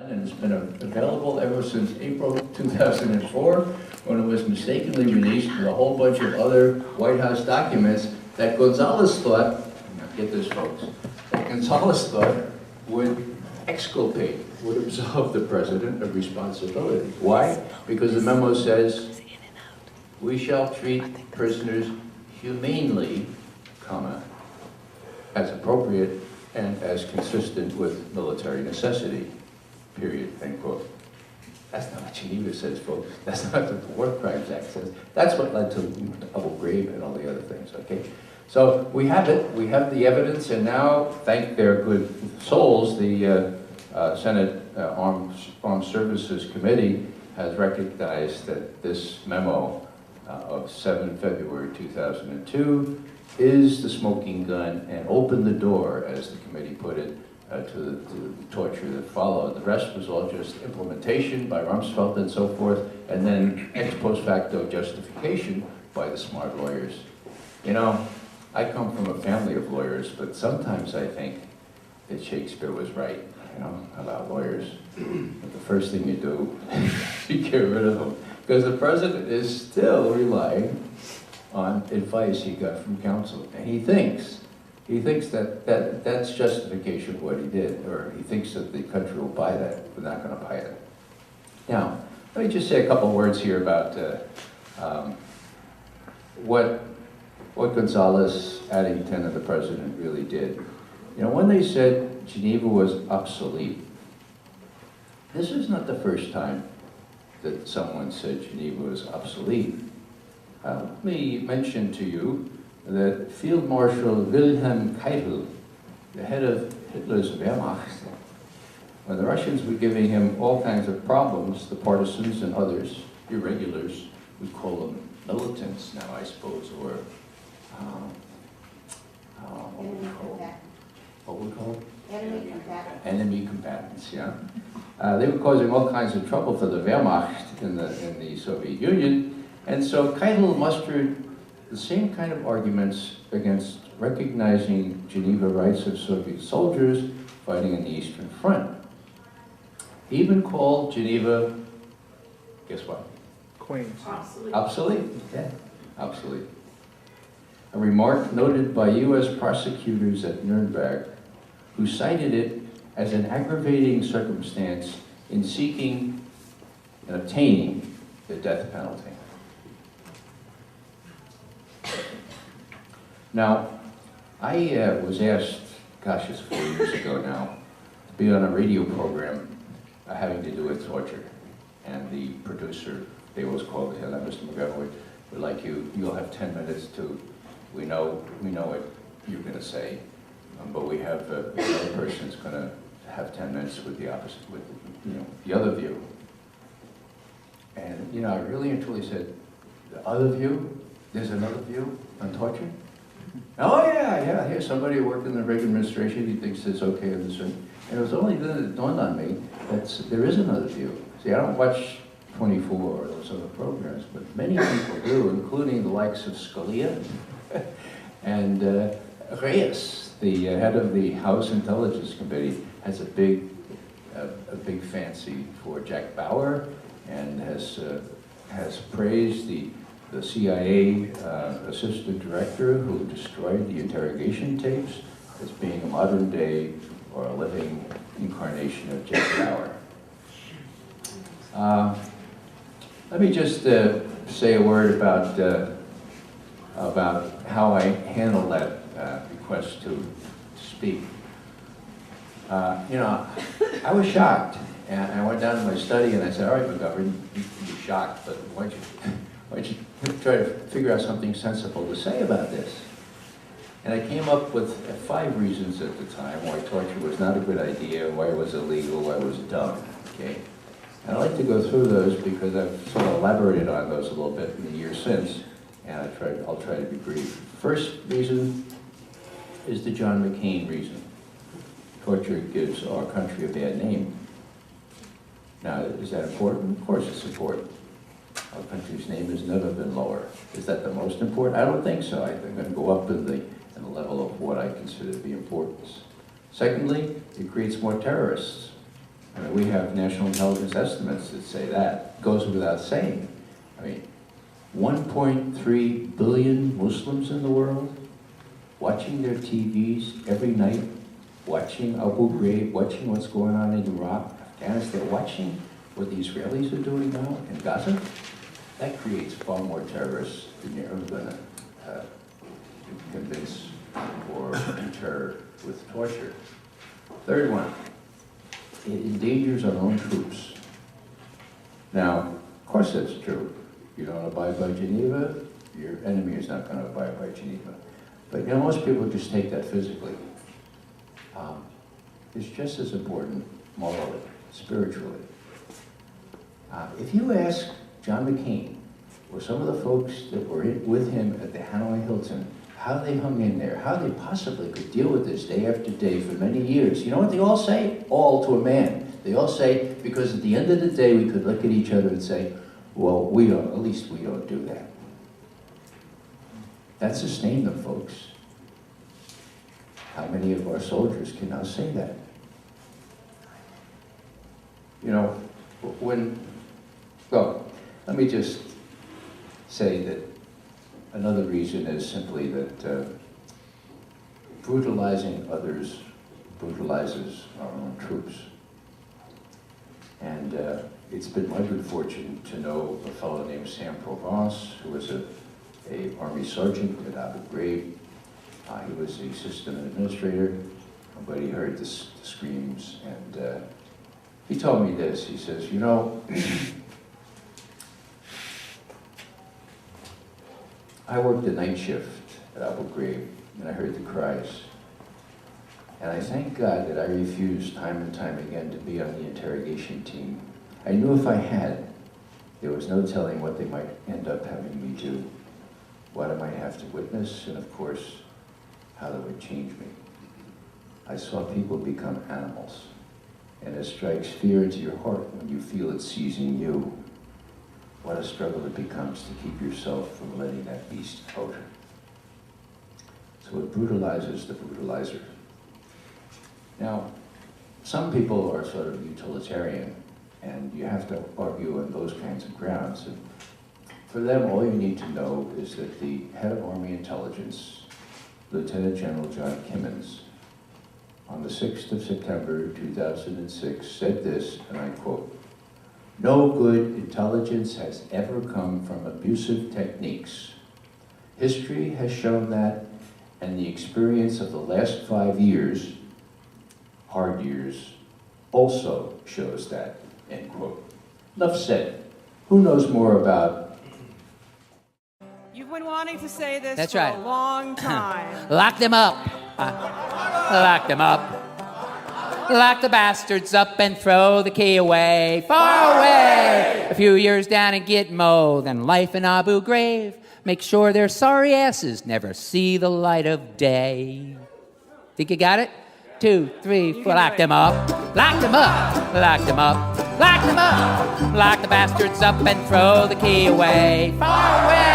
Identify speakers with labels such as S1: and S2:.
S1: And it's been available ever since April 2004, when it was mistakenly released with a whole bunch of other White House documents that Gonzalez thought, now get this folks, that Gonzalez thought would exculpate, would absolve the president of responsibility. Why? Because the memo says, we shall treat prisoners humanely, comma, as appropriate and as consistent with military necessity, period, end quote. That's not what Geneva says, folks. That's not what the War Crimes Act says. That's what led to Abu Ghraib and all the other things, okay? So we have it, we have the evidence, and now, thank their good souls, the Senate Armed Services Committee has recognized that this memo of 7 February 2002 is the smoking gun and opened the door, as the committee put it, to the torture that followed. The rest was all just implementation by Rumsfeld and so forth, and then ex post facto justification by the smart lawyers. You know, I come from a family of lawyers, but sometimes I think that Shakespeare was right, you know, about lawyers. But the first thing you do is you get rid of them, because the president is still relying on advice he got from counsel, and he thinks that's justification of what he did, or he thinks that the country will buy that. We're not going to buy it. Now, let me just say a couple words here about what Gonzalez, Addington, and the president really did. You know, when they said Geneva was obsolete, this is not the first time that someone said Geneva was obsolete. Let me mention to you that Field Marshal Wilhelm Keitel, the head of Hitler's Wehrmacht, when the Russians were giving him all kinds of problems, the partisans and others, irregulars, we call them militants now, I suppose, or what we call them?
S2: Enemy combatants.
S1: Enemy combatants, yeah. They were causing all kinds of trouble for the Wehrmacht in the Soviet Union, and so Keitel mustered the same kind of arguments against recognizing Geneva rights of Soviet soldiers fighting in the Eastern Front. He even called Geneva, guess what?
S3: Queens.
S2: Obsolete.
S1: Obsolete, yeah, obsolete. A remark noted by US prosecutors at Nuremberg, who cited it as an aggravating circumstance in seeking and obtaining the death penalty. Now, I was asked, gosh, it's 4 years ago now, to be on a radio program having to do with torture. And the producer, they always called him, Mr. McGovern, would like you'll have 10 minutes to, we know what you're going to say, but we have the other person's going to have 10 minutes with the opposite, with the other view. And I really and truly said, the other view? There's another view on torture? Oh yeah, here's somebody who worked in the Reagan administration, he thinks it's okay in this room. And it was only then it dawned on me that there is another view. See, I don't watch 24 or those other programs, but many people do, including the likes of Scalia and Reyes, the head of the House Intelligence Committee, has a big fancy for Jack Bauer, and has praised the CIA assistant director who destroyed the interrogation tapes as being a modern day or a living incarnation of Jack Bauer. Let me just say a word about how I handled that request to speak. I was shocked, and I went down to my study and I said, all right, McGovern, you can be shocked, but why don't you try to figure out something sensible to say about this? And I came up with 5 reasons at the time why torture was not a good idea, why it was illegal, why it was dumb, okay? And I'd like to go through those because I've sort of elaborated on those a little bit in the years since, and I'll try to be brief. First reason is the John McCain reason. Torture gives our country a bad name. Now, is that important? Of course it's important. Our country's name has never been lower. Is that the most important? I don't think so. I think I'm going to go up in the level of what I consider to be importance. Secondly, it creates more terrorists. I mean, we have national intelligence estimates that say that. Goes without saying. I mean, 1.3 billion Muslims in the world, watching their TVs every night, watching Abu Ghraib, watching what's going on in Iraq, Afghanistan, watching what the Israelis are doing now in Gaza. That creates far more terrorists than you're ever going to convince or deter with torture. Third one, it endangers our own troops. Now, of course that's true. You don't abide by Geneva, your enemy is not going to abide by Geneva. But you know, most people just take that physically. It's just as important morally, spiritually. If you ask John McCain, or some of the folks that were with him at the Hanoi Hilton, how they hung in there, how they possibly could deal with this day after day for many years, you know what they all say? All to a man. They all say, because at the end of the day, we could look at each other and say, well, we don't, at least we don't do that. That sustained them, folks. How many of our soldiers can now say that? You know, well, let me just say that another reason is simply that brutalizing others brutalizes our own troops. And it's been my good fortune to know a fellow named Sam Provence, who was a Army sergeant at Abu Ghraib. He was the system administrator, but he heard the screams, and he told me this. He says, you know, I worked the night shift at Abu Ghraib, and I heard the cries. And I thank God that I refused time and time again to be on the interrogation team. I knew if I had, there was no telling what they might end up having me do, what I might have to witness, and of course, how that would change me. I saw people become animals, and it strikes fear into your heart when you feel it seizing you. What a struggle it becomes to keep yourself from letting that beast out. So it brutalizes the brutalizer. Now, some people are sort of utilitarian, and you have to argue on those kinds of grounds. And for them, all you need to know is that the head of Army Intelligence, Lieutenant General John Kimmons, on the 6th of September 2006, said this, and I quote, "No good intelligence has ever come from abusive techniques. History has shown that, and the experience of the last 5 years, hard years, also shows that," end quote. Enough said. Who knows more about?
S2: You've been wanting to say this
S3: That's
S2: for
S3: right.
S2: a long time.
S3: Lock them up. Lock them up. Lock the bastards up and throw the key away. Far away! A few years down and get mo. Then life in Abu Ghraib. Make sure their sorry asses never see the light of day. Think you got it? 2, 3, 4. Lock them up. Lock them up. Lock them up. Lock them up. Lock the bastards up and throw the key away. Far away!